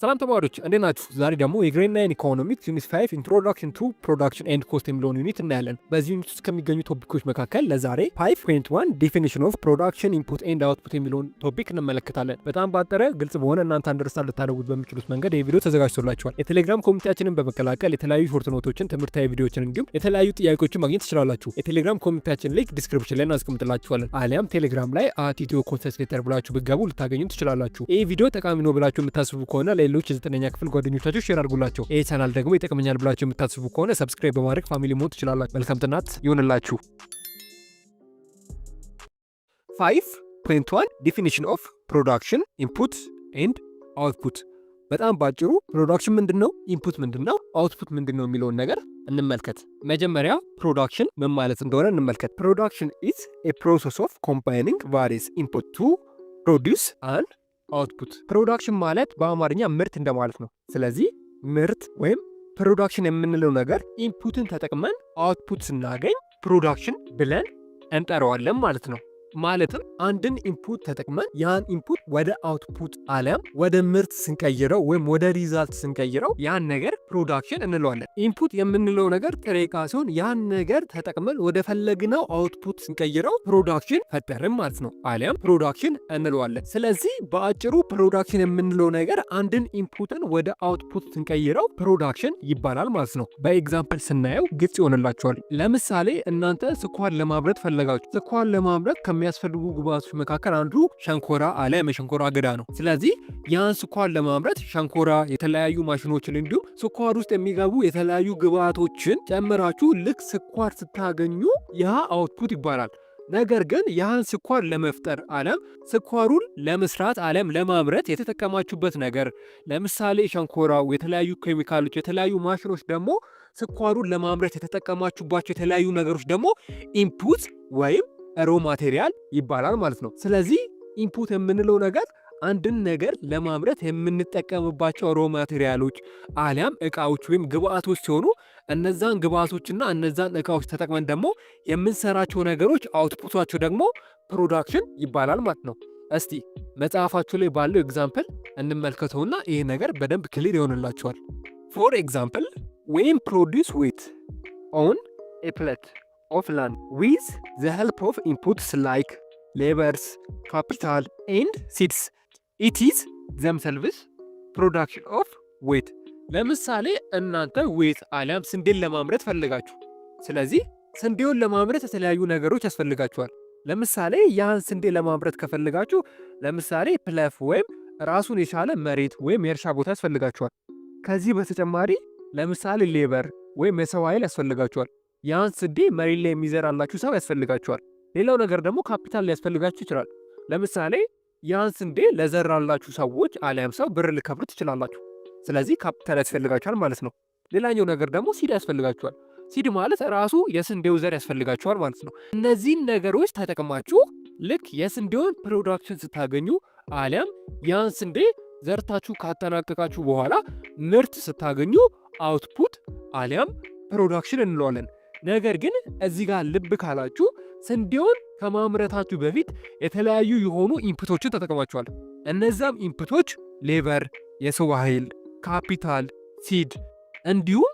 ሰላም ተማሪዎች እንዴት ናችሁ? ዛሬ ደግሞ የግሬድ 9 ኢኮኖሚክስ ዩኒት 5 ኢንትሮዳክሽን ቱ ፕሮዳክሽን ኤንድ ኮስት የሚለውን ዩኒት እናያለን። በዚህ ዩኒት ውስጥ ከሚገኙ ቶፒኮች መካከል ለዛሬ 5.1 ዴፊኒሽን ኦፍ ፕሮዳክሽን ኢንፑት ኤንድ አውትፑት የሚለውን ቶፒክ እንመለከታለን። በጣም ባጠረ ግልጽ በሆነ እናንተ አንደርስታንድ ልታደርጉት በሚችሉት መንገድ ይህ ቪዲዮ ተዘጋጅቶላችኋል። የቴሌግራም ኮሚኒቲያችንን በመቀላቀል የተለያዩ ሾርት ኖቶችን፣ ትምህርታዊ ቪዲዮዎችን እንዲሁም የተለያዩ ጥያቄዎችን ማግኘት ትችላላችሁ። የቴሌግራም ኮሚኒቲያችን ሊንክ ዲስክሪፕሽን ላይ እናስቀምጥላችኋለን። አሊያም ቴሌግራም ላይ ኢትዮ ኮንሰንት ሌተር ብላችሁ ብትገቡ ልታገኙ ትችላላችሁ። ይህ ቪዲዮ ጠቃሚ ነው ብላችሁ የምታስቡ ከሆነ ለሌሎች የዘጠነኛ ክፍል ጓደኞቻችሁ ሼር አድርጉላቸው። ይህ ቻናል ደግሞ ይጠቅመኛል ብላችሁ የምታስቡ ከሆነ ሰብስክራይብ በማድረግ ፋሚሊ መሆን ትችላላችሁ። መልካም ጥናት ይሁንላችሁ። 5.1 ዴፊኒሽን ኦፍ ፕሮዳክሽን ኢንፑት ኤንድ አውትፑት። በጣም ባጭሩ ፕሮዳክሽን ምንድነው፣ ኢንፑት ምንድነው፣ አውትፑት ምንድነው የሚለውን ነገር እንመልከት። መጀመሪያ ፕሮዳክሽን ምን ማለት እንደሆነ እንመልከት። ፕሮዳክሽን ኢዝ ኤ ፕሮሰስ ኦፍ ኮምባይኒንግ ቫሪየስ ኢንፑት ቱ ፕሮዲውስ አንድ አውትፑት። ፕሮዳክሽን ማለት በአማርኛ ምርት እንደማለት ነው። ስለዚህ ምርት ወይም ፕሮዳክሽን የምንለው ነገር ኢንፑትን ተጠቅመን አውትፑት ስናገኝ ፕሮዳክሽን ብለን እንጠራዋለን ማለት ነው። ማለትም አንድን ኢንፑት ተጠቅመን ያን ኢንፑት ወደ አውትፑት አሊያም ወደ ምርት ስንቀይረው ወይም ወደ ሪዛልት ስንቀይረው ያን ነገር ፕሮዳክሽን እንለዋለን። ኢንፑት የምንለው ነገር ጥሬ ዕቃ ሲሆን ያን ነገር ተጠቅመን ወደ ፈለግነው አውትፑት ስንቀይረው ፕሮዳክሽን ፈጠርን ማለት ነው፣ አሊያም ፕሮዳክሽን እንለዋለን። ስለዚህ በአጭሩ ፕሮዳክሽን የምንለው ነገር አንድን ኢንፑትን ወደ አውትፑት ስንቀይረው ፕሮዳክሽን ይባላል ማለት ነው። በኤግዛምፕል ስናየው ግልጽ ይሆንላቸዋል። ለምሳሌ እናንተ ስኳር ለማምረት ፈለጋችሁ። ስኳር ለማምረት የሚያስፈልጉ ግብአቶች መካከል አንዱ ሸንኮራ አሊያም የሸንኮራ አገዳ ነው። ስለዚህ ያን ስኳር ለማምረት ሸንኮራ፣ የተለያዩ ማሽኖችን እንዲሁም ስኳር ውስጥ የሚገቡ የተለያዩ ግብአቶችን ጨምራችሁ ልክ ስኳር ስታገኙ ያ አውትፑት ይባላል። ነገር ግን ያን ስኳር ለመፍጠር አለም ስኳሩን ለመስራት አለም ለማምረት የተጠቀማችሁበት ነገር ለምሳሌ ሸንኮራው፣ የተለያዩ ኬሚካሎች፣ የተለያዩ ማሽኖች ደግሞ ስኳሩን ለማምረት የተጠቀማችሁባቸው የተለያዩ ነገሮች ደግሞ ኢንፑት ወይም ሮ ማቴሪያል ይባላል ማለት ነው። ስለዚህ ኢንፑት የምንለው ነገር አንድን ነገር ለማምረት የምንጠቀምባቸው ሮ ማቴሪያሎች አሊያም እቃዎች ወይም ግብአቶች ሲሆኑ እነዛን ግብአቶችና እነዛን እቃዎች ተጠቅመን ደግሞ የምንሰራቸው ነገሮች አውትፑቷቸው ደግሞ ፕሮዳክሽን ይባላል ማለት ነው። እስቲ መጽሐፋችሁ ላይ ባለው ኤግዛምፕል እንመልከተውና ይህ ነገር በደንብ ክሊር ይሆንላችኋል። ፎር ኤግዛምፕል ዌን ፕሮዲውስ ዊት ኦን ኤ ፕሌት of land with the help of inputs like labors, capital and seeds. It is themselves production of wheat. ለምሳሌ እናንተ ዌት አሊያም ስንዴን ለማምረት ፈልጋችሁ፣ ስለዚህ ስንዴውን ለማምረት የተለያዩ ነገሮች ያስፈልጋችኋል። ለምሳሌ ያን ስንዴ ለማምረት ከፈልጋችሁ ለምሳሌ ፕለፍ ወይም ራሱን የቻለ መሬት ወይም የእርሻ ቦታ ያስፈልጋችኋል። ከዚህ በተጨማሪ ለምሳሌ ሌበር ወይም የሰው ኃይል ያስፈልጋችኋል። ያን ስንዴ መሬት ላይ የሚዘራላችሁ ሰው ያስፈልጋችኋል። ሌላው ነገር ደግሞ ካፒታል ሊያስፈልጋችሁ ይችላል። ለምሳሌ ያን ስንዴ ለዘራላችሁ ሰዎች አሊያም ሰው ብር ልከፍሉ ትችላላችሁ። ስለዚህ ካፒታል ያስፈልጋችኋል ማለት ነው። ሌላኛው ነገር ደግሞ ሲድ ያስፈልጋችኋል። ሲድ ማለት ራሱ የስንዴው ዘር ያስፈልጋችኋል ማለት ነው። እነዚህን ነገሮች ተጠቅማችሁ ልክ የስንዴውን ፕሮዳክሽን ስታገኙ አሊያም ያን ስንዴ ዘርታችሁ ካጠናቀቃችሁ በኋላ ምርት ስታገኙ አውትፑት አሊያም ፕሮዳክሽን እንለዋለን። ነገር ግን እዚህ ጋር ልብ ካላችሁ ስንዴውን ከማምረታችሁ በፊት የተለያዩ የሆኑ ኢንፑቶችን ተጠቅማችኋል። እነዛም ኢንፑቶች ሌበር፣ የሰው ኃይል፣ ካፒታል፣ ሲድ እንዲሁም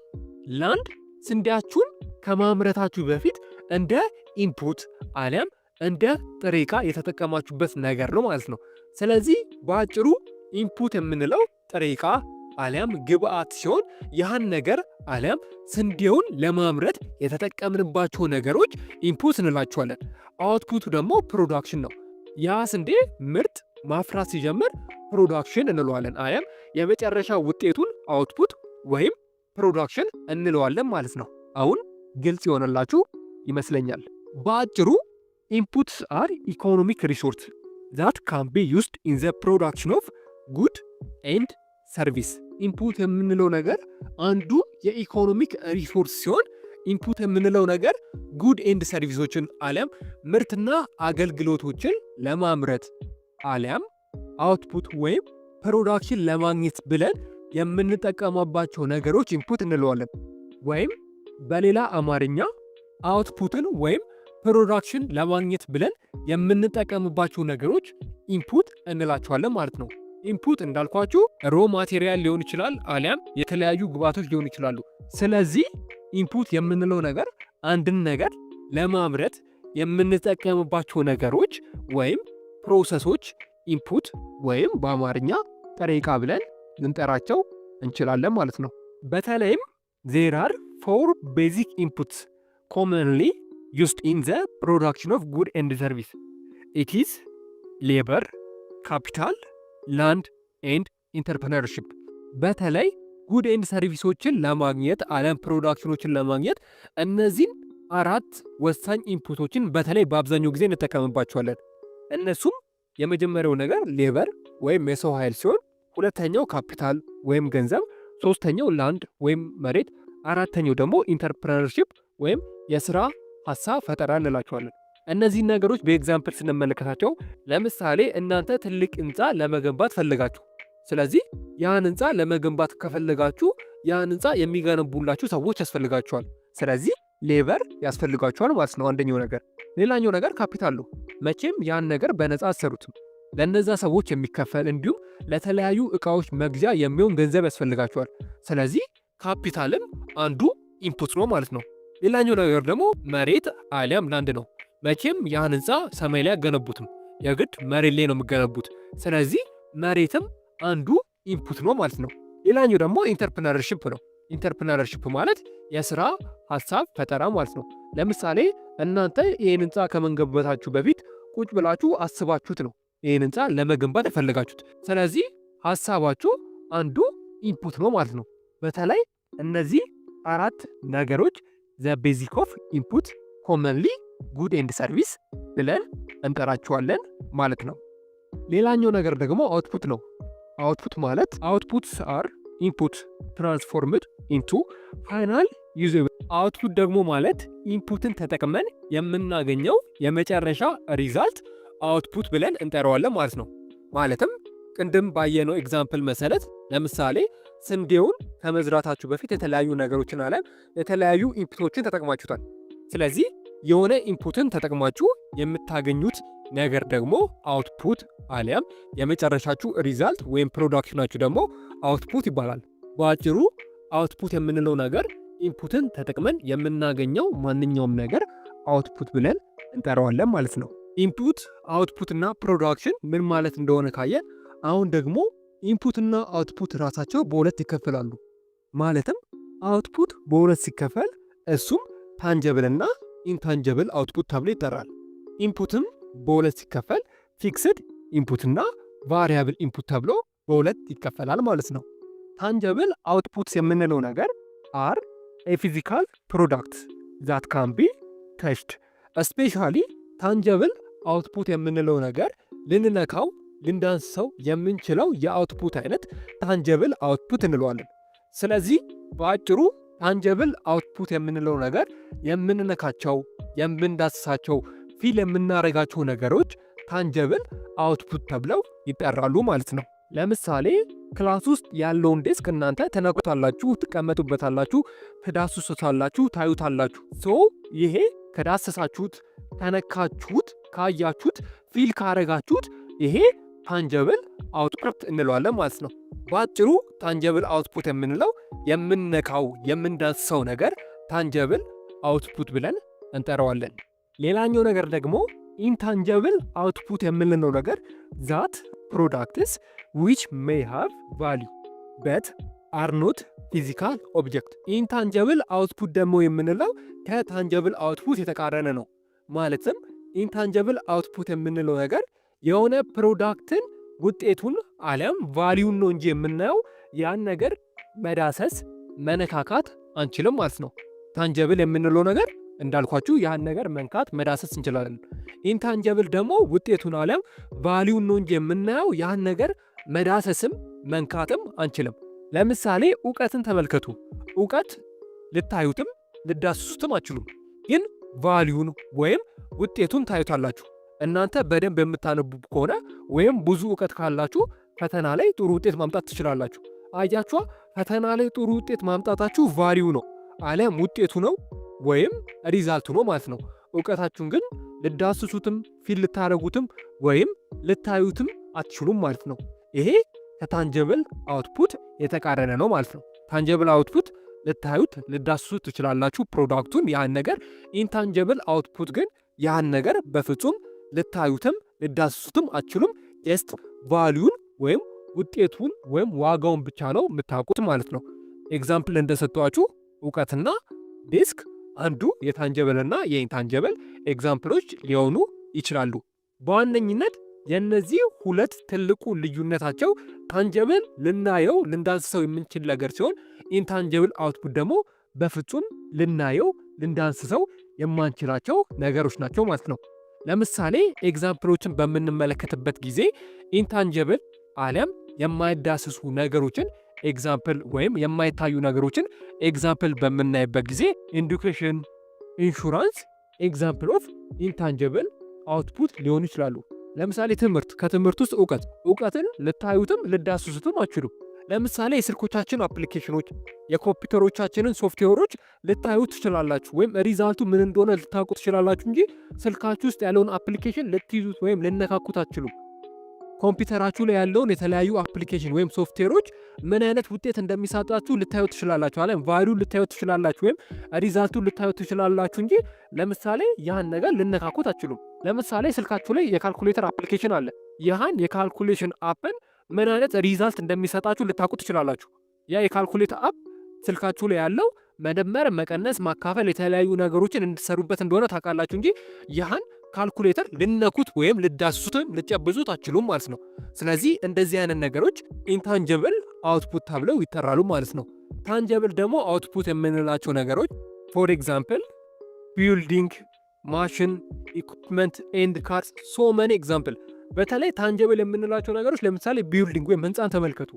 ላንድ ስንዴያችሁን ከማምረታችሁ በፊት እንደ ኢንፑት አሊያም እንደ ጥሬ ዕቃ የተጠቀማችሁበት ነገር ነው ማለት ነው። ስለዚህ በአጭሩ ኢንፑት የምንለው ጥሬ ዕቃ አሊያም ግብአት ሲሆን ያን ነገር አሊያም ስንዴውን ለማምረት የተጠቀምንባቸው ነገሮች ኢንፑት እንላቸዋለን። አውትፑቱ ደግሞ ፕሮዳክሽን ነው። ያ ስንዴ ምርት ማፍራት ሲጀምር ፕሮዳክሽን እንለዋለን፣ አሊያም የመጨረሻ ውጤቱን አውትፑት ወይም ፕሮዳክሽን እንለዋለን ማለት ነው። አሁን ግልጽ የሆነላችሁ ይመስለኛል። በአጭሩ ኢንፑትስ አር ኢኮኖሚክ ሪሶርስ ዛት ካን ቢ ዩዝድ ኢን ዘ ፕሮዳክሽን ኦፍ ጉድ ኤንድ ሰርቪስ። ኢንፑት የምንለው ነገር አንዱ የኢኮኖሚክ ሪሶርስ ሲሆን ኢንፑት የምንለው ነገር ጉድ ኤንድ ሰርቪሶችን አሊያም ምርትና አገልግሎቶችን ለማምረት አሊያም አውትፑት ወይም ፕሮዳክሽን ለማግኘት ብለን የምንጠቀማባቸው ነገሮች ኢንፑት እንለዋለን። ወይም በሌላ አማርኛ አውትፑትን ወይም ፕሮዳክሽን ለማግኘት ብለን የምንጠቀምባቸው ነገሮች ኢንፑት እንላቸዋለን ማለት ነው። ኢንፑት እንዳልኳችሁ ሮ ማቴሪያል ሊሆን ይችላል፣ አሊያም የተለያዩ ግብዓቶች ሊሆኑ ይችላሉ። ስለዚህ ኢንፑት የምንለው ነገር አንድን ነገር ለማምረት የምንጠቀምባቸው ነገሮች ወይም ፕሮሰሶች ኢንፑት ወይም በአማርኛ ጥሬ ዕቃ ብለን ልንጠራቸው እንችላለን ማለት ነው። በተለይም there are 4 basic inputs commonly used in the production of good and service. It is labor, capital, land and entrepreneurship. በተለይ ጉድ ኤንድ ሰርቪሶችን ለማግኘት አለም ፕሮዳክሽኖችን ለማግኘት እነዚህን 4 ወሳኝ ኢንፑቶችን በተለይ በአብዛኛው ጊዜ እንጠቀምባቸዋለን። እነሱም የመጀመሪያው ነገር ሌበር ወይም የሰው ኃይል ሲሆን፣ ሁለተኛው ካፒታል ወይም ገንዘብ፣ ሶስተኛው ላንድ ወይም መሬት፣ አራተኛው ደግሞ ኢንተርፕረነርሺፕ ወይም የስራ ሀሳብ ፈጠራ እንላቸዋለን። እነዚህን ነገሮች በኤግዛምፕል ስንመለከታቸው ለምሳሌ እናንተ ትልቅ ህንፃ ለመገንባት ፈለጋችሁ። ስለዚህ ያን ህንፃ ለመገንባት ከፈለጋችሁ ያን ህንፃ የሚገነቡላችሁ ሰዎች ያስፈልጋችኋል። ስለዚህ ሌበር ያስፈልጋችኋል ማለት ነው አንደኛው ነገር። ሌላኛው ነገር ካፒታል ነው። መቼም ያን ነገር በነፃ አሰሩትም። ለነዛ ሰዎች የሚከፈል እንዲሁም ለተለያዩ እቃዎች መግዣ የሚሆን ገንዘብ ያስፈልጋችኋል። ስለዚህ ካፒታልም አንዱ ኢንፑት ነው ማለት ነው። ሌላኛው ነገር ደግሞ መሬት አሊያም ላንድ ነው። መቼም ያን ህንፃ ሰማይ ላይ አገነቡትም፣ የግድ መሬት ላይ ነው የሚገነቡት። ስለዚህ መሬትም አንዱ ኢንፑት ነው ማለት ነው። ሌላኛው ደግሞ ኢንተርፕረነርሺፕ ነው። ኢንተርፕረነርሺፕ ማለት የስራ ሀሳብ ፈጠራ ማለት ነው። ለምሳሌ እናንተ ይህን ህንፃ ከመገንባታችሁ በፊት ቁጭ ብላችሁ አስባችሁት ነው ይህን ህንፃ ለመገንባት የፈለጋችሁት። ስለዚህ ሀሳባችሁ አንዱ ኢንፑት ነው ማለት ነው። በተለይ እነዚህ 4 ነገሮች ዘ ቤዚክ ኦፍ ኢንፑት ኮመንሊ ጉድ ኤንድ ሰርቪስ ብለን እንጠራቸዋለን ማለት ነው። ሌላኛው ነገር ደግሞ አውትፑት ነው። አውትፑት ማለት አውትፑትስ አር ኢንፑት ትራንስፎርምድ ኢንቱ ፋይናል ዩዘብል። አውትፑት ደግሞ ማለት ኢንፑትን ተጠቅመን የምናገኘው የመጨረሻ ሪዛልት አውትፑት ብለን እንጠራዋለን ማለት ነው። ማለትም ቅድም ባየነው ኤግዛምፕል መሰረት ለምሳሌ ስንዴውን ከመዝራታችሁ በፊት የተለያዩ ነገሮችን አለም የተለያዩ ኢንፑቶችን ተጠቅማችሁታል። ስለዚህ የሆነ ኢንፑትን ተጠቅማችሁ የምታገኙት ነገር ደግሞ አውትፑት አሊያም የመጨረሻችሁ ሪዛልት ወይም ፕሮዳክሽናችሁ ደግሞ አውትፑት ይባላል። በአጭሩ አውትፑት የምንለው ነገር ኢንፑትን ተጠቅመን የምናገኘው ማንኛውም ነገር አውትፑት ብለን እንጠራዋለን ማለት ነው። ኢንፑት አውትፑት እና ፕሮዳክሽን ምን ማለት እንደሆነ ካየን አሁን ደግሞ ኢንፑት እና አውትፑት ራሳቸው በሁለት ይከፈላሉ። ማለትም አውትፑት በሁለት ሲከፈል እሱም ታንጀብል እና ኢንታንጀብል አውትፑት ተብሎ ይጠራል። ኢንፑትም በሁለት ሲከፈል ፊክስድ ኢንፑት እና ቫሪያብል ኢንፑት ተብሎ በሁለት ይከፈላል ማለት ነው። ታንጀብል አውትፑትስ የምንለው ነገር አር ኤ ፊዚካል ፕሮዳክት ዛት ካን ቢ ተችድ። ስፔሻሊ ታንጀብል አውትፑት የምንለው ነገር ልንነካው ልንዳንሰው የምንችለው የአውትፑት አይነት ታንጀብል አውትፑት እንለዋለን። ስለዚህ በአጭሩ ታንጀብል አውትፑት የምንለው ነገር የምንነካቸው፣ የምንዳስሳቸው፣ ፊል የምናረጋቸው ነገሮች ታንጀብል አውትፑት ተብለው ይጠራሉ ማለት ነው። ለምሳሌ ክላስ ውስጥ ያለውን ዴስክ እናንተ ተነኩታላችሁ፣ ትቀመጡበታላችሁ፣ ትዳስሱታላችሁ፣ ታዩታላችሁ። ይሄ ከዳሰሳችሁት፣ ተነካችሁት፣ ካያችሁት፣ ፊል ካረጋችሁት ይሄ ታንጀብል አውትፑት እንለዋለን ማለት ነው። በአጭሩ ታንጀብል አውትፑት የምንለው የምንነካው የምንዳስሰው ነገር ታንጀብል አውትፑት ብለን እንጠራዋለን። ሌላኛው ነገር ደግሞ ኢንታንጀብል አውትፑት የምንለው ነገር ዛት ፕሮዳክትስ ዊች ሜይ ሃቭ ቫሊዩ በት አር ኖት ፊዚካል ኦብጀክት። ኢንታንጀብል አውትፑት ደግሞ የምንለው ከታንጀብል አውትፑት የተቃረነ ነው። ማለትም ኢንታንጀብል አውትፑት የምንለው ነገር የሆነ ፕሮዳክትን ውጤቱን አለም ቫሊዩን ነው እንጂ የምናየው ያን ነገር መዳሰስ መነካካት አንችልም ማለት ነው። ታንጀብል የምንለው ነገር እንዳልኳችሁ ያን ነገር መንካት መዳሰስ እንችላለን። ኢንታንጀብል ደግሞ ውጤቱን አለም ቫሊዩን ነው እንጂ የምናየው ያን ነገር መዳሰስም መንካትም አንችልም። ለምሳሌ እውቀትን ተመልከቱ። እውቀት ልታዩትም ልዳስሱትም አትችሉም፣ ግን ቫሊዩን ወይም ውጤቱን ታዩታላችሁ። እናንተ በደንብ የምታነቡ ከሆነ ወይም ብዙ እውቀት ካላችሁ ፈተና ላይ ጥሩ ውጤት ማምጣት ትችላላችሁ። አያችኋ፣ ፈተና ላይ ጥሩ ውጤት ማምጣታችሁ ቫሊዩ ነው አለም ውጤቱ ነው ወይም ሪዛልቱ ነው ማለት ነው። እውቀታችሁን ግን ልዳስሱትም ፊል ልታረጉትም ወይም ልታዩትም አትችሉም ማለት ነው። ይሄ ከታንጀብል አውትፑት የተቃረነ ነው ማለት ነው። ታንጀብል አውትፑት ልታዩት ልዳስሱት ትችላላችሁ ፕሮዳክቱን ያን ነገር። ኢንታንጀብል አውትፑት ግን ያን ነገር በፍጹም ልታዩትም ልዳስሱትም አትችሉም። ጀስት ቫልዩን ወይም ውጤቱን ወይም ዋጋውን ብቻ ነው የምታውቁት ማለት ነው። ኤግዛምፕል እንደሰጧችሁ እውቀትና ዴስክ አንዱ የታንጀብልና የኢንታንጀብል ኤግዛምፕሎች ሊሆኑ ይችላሉ። በዋነኝነት የነዚህ ሁለት ትልቁ ልዩነታቸው ታንጀብል ልናየው ልንዳስሰው የምንችል ነገር ሲሆን ኢንታንጀብል አውትፑት ደግሞ በፍጹም ልናየው ልንዳስሰው የማንችላቸው ነገሮች ናቸው ማለት ነው። ለምሳሌ ኤግዛምፕሎችን በምንመለከትበት ጊዜ ኢንታንጀብል አሊያም የማይዳስሱ ነገሮችን ኤግዛምፕል ወይም የማይታዩ ነገሮችን ኤግዛምፕል በምናይበት ጊዜ ኤዱኬሽን፣ ኢንሹራንስ ኤግዛምፕል ኦፍ ኢንታንጀብል አውትፑት ሊሆኑ ይችላሉ። ለምሳሌ ትምህርት፣ ከትምህርት ውስጥ እውቀትን ልታዩትም ልዳስሱትም አትችሉም። ለምሳሌ የስልኮቻችን አፕሊኬሽኖች፣ የኮምፒውተሮቻችንን ሶፍትዌሮች ልታዩት ትችላላችሁ ወይም ሪዛልቱ ምን እንደሆነ ልታውቁ ትችላላችሁ እንጂ ስልካችሁ ውስጥ ያለውን አፕሊኬሽን ልትይዙት ወይም ልነካኩት አትችሉም። ኮምፒውተራችሁ ላይ ያለውን የተለያዩ አፕሊኬሽን ወይም ሶፍትዌሮች ምን አይነት ውጤት እንደሚሰጣችሁ ልታዩት ትችላላችሁ፣ አለ ቫልዩ ልታዩት ትችላላችሁ ወይም ሪዛልቱ ልታዩት ትችላላችሁ እንጂ ለምሳሌ ያን ነገር ልነካኩት አትችሉም። ለምሳሌ ስልካችሁ ላይ የካልኩሌተር አፕሊኬሽን አለ። ይህን የካልኩሌሽን አፕን ምን አይነት ሪዛልት እንደሚሰጣችሁ ልታውቁ ትችላላችሁ። ያ የካልኩሌተር አፕ ስልካችሁ ላይ ያለው መደመር፣ መቀነስ፣ ማካፈል የተለያዩ ነገሮችን እንድትሰሩበት እንደሆነ ታውቃላችሁ እንጂ ይህን ካልኩሌተር ልነኩት ወይም ልዳስሱትም ልጨብዙት አትችሉም ማለት ነው። ስለዚህ እንደዚህ አይነት ነገሮች ኢንታንጀብል አውትፑት ተብለው ይጠራሉ ማለት ነው። ታንጀብል ደግሞ አውትፑት የምንላቸው ነገሮች ፎር ኤግዛምፕል ቢልዲንግ፣ ማሽን፣ ኢኩፕመንት ኤንድ ካርስ ሶ መኒ ኤግዛምፕል። በተለይ ታንጀብል የምንላቸው ነገሮች ለምሳሌ ቢልዲንግ ወይም ህንፃን ተመልከቱ።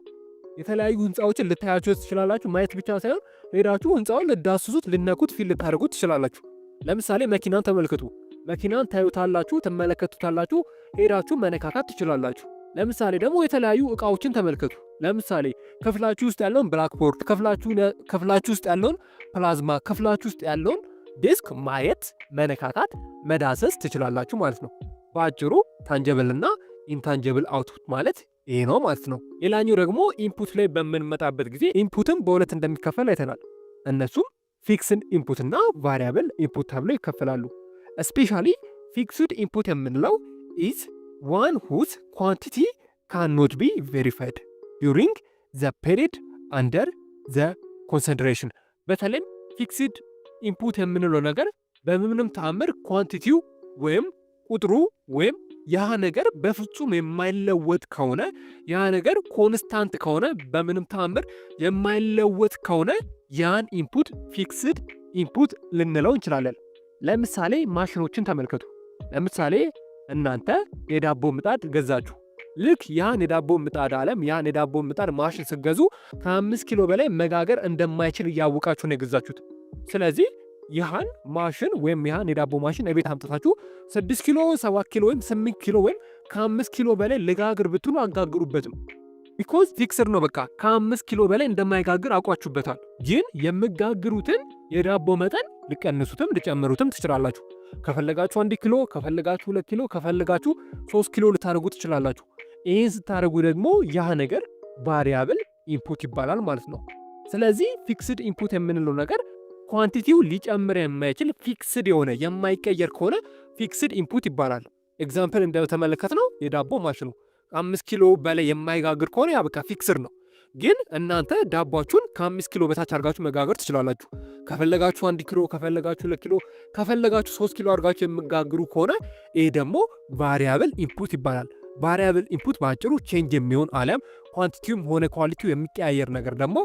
የተለያዩ ህንፃዎችን ልታያቸው ትችላላችሁ። ማየት ብቻ ሳይሆን ሄዳችሁ ህንፃውን ልዳስሱት፣ ልነኩት፣ ፊል ልታደርጉት ትችላላችሁ። ለምሳሌ መኪናን ተመልከቱ። መኪናን ታዩታላችሁ፣ ትመለከቱታላችሁ፣ ሄዳችሁ መነካካት ትችላላችሁ። ለምሳሌ ደግሞ የተለያዩ እቃዎችን ተመልከቱ። ለምሳሌ ክፍላችሁ ውስጥ ያለውን ብላክቦርድ፣ ክፍላችሁ ውስጥ ያለውን ፕላዝማ፣ ክፍላችሁ ውስጥ ያለውን ዴስክ ማየት፣ መነካካት፣ መዳሰስ ትችላላችሁ ማለት ነው። በአጭሩ ታንጀብል እና ኢንታንጀብል አውትፑት ማለት ይሄ ነው ማለት ነው። ሌላኛው ደግሞ ኢንፑት ላይ በምንመጣበት ጊዜ ኢንፑትም በሁለት እንደሚከፈል አይተናል። እነሱም ፊክስድ ኢንፑት እና ቫሪያብል ኢንፑት ተብለው ይከፈላሉ። ስፔሻሊ ፊክስድ ኢንፑት የምንለው ኢዝ ዋን ሁዝ ኳንቲቲ ካንኖት ቢ ቬሪፋይድ ዱሪንግ ዘ ፔሪድ አንደር ዘ ኮንሲደሬሽን። በተለይም ፊክስድ ኢንፑት የምንለው ነገር በምንም ተአምር ኳንቲቲው ወይም ቁጥሩ ወይም ያ ነገር በፍጹም የማይለወጥ ከሆነ ያ ነገር ኮንስታንት ከሆነ በምንም ተአምር የማይለወጥ ከሆነ ያን ኢንፑት ፊክስድ ኢንፑት ልንለው እንችላለን። ለምሳሌ ማሽኖችን ተመልከቱ። ለምሳሌ እናንተ የዳቦ ምጣድ ገዛችሁ። ልክ ያን የዳቦ ምጣድ ያን የዳቦ ምጣድ ማሽን ስትገዙ ከ5 ኪሎ በላይ መጋገር እንደማይችል እያወቃችሁ ነው የገዛችሁት። ስለዚህ ይህን ማሽን ወይም ይህን የዳቦ ማሽን እቤት አምጥታችሁ 6 ኪሎ 7 ኪሎ ወይም 8 ኪሎ ወይም ከ5 ኪሎ በላይ ልጋግር ብትሉ አጋግሩበትም። ቢኮዝ ፊክስድ ነው። በቃ ከ5 ኪሎ በላይ እንደማይጋግር አውቋችሁበታል። ግን የምጋግሩትን የዳቦ መጠን ልቀንሱትም ልጨምሩትም ትችላላችሁ። ከፈለጋችሁ 1 ኪሎ፣ ከፈለጋችሁ 2 ኪሎ፣ ከፈለጋችሁ 3 ኪሎ ልታደርጉ ትችላላችሁ። ይህን ስታደርጉ ደግሞ ያ ነገር ቫሪያብል ኢንፑት ይባላል ማለት ነው። ስለዚህ ፊክስድ ኢንፑት የምንለው ነገር ኳንቲቲው ሊጨምር የማይችል ፊክስድ የሆነ የማይቀየር ከሆነ ፊክስድ ኢንፑት ይባላል። ኤግዛምፕል እንደተመለከትነው የዳቦ ማሽኑ 5 ኪሎ በላይ የማይጋግር ከሆነ ያ በቃ ፊክስድ ነው። ግን እናንተ ዳቧችሁን ከ5 ኪሎ በታች አድርጋችሁ መጋገር ትችላላችሁ። ከፈለጋችሁ 1 ኪሎ፣ ከፈለጋችሁ 2 ኪሎ፣ ከፈለጋችሁ 3 ኪሎ አድርጋችሁ የምጋግሩ ከሆነ ይህ ደግሞ ቫሪያብል ኢንፑት ይባላል። ቫሪያብል ኢንፑት በአጭሩ ቼንጅ የሚሆን አሊያም ኳንቲቲውም ሆነ ኳሊቲው የሚቀያየር ነገር ደግሞ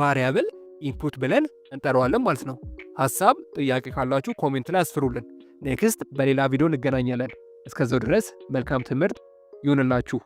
ቫሪያብል ኢንፑት ብለን እንጠራዋለን ማለት ነው። ሀሳብ ጥያቄ ካላችሁ ኮሜንት ላይ አስፍሩልን። ኔክስት በሌላ ቪዲዮ እንገናኛለን። እስከዛው ድረስ መልካም ትምህርት ይሁንላችሁ።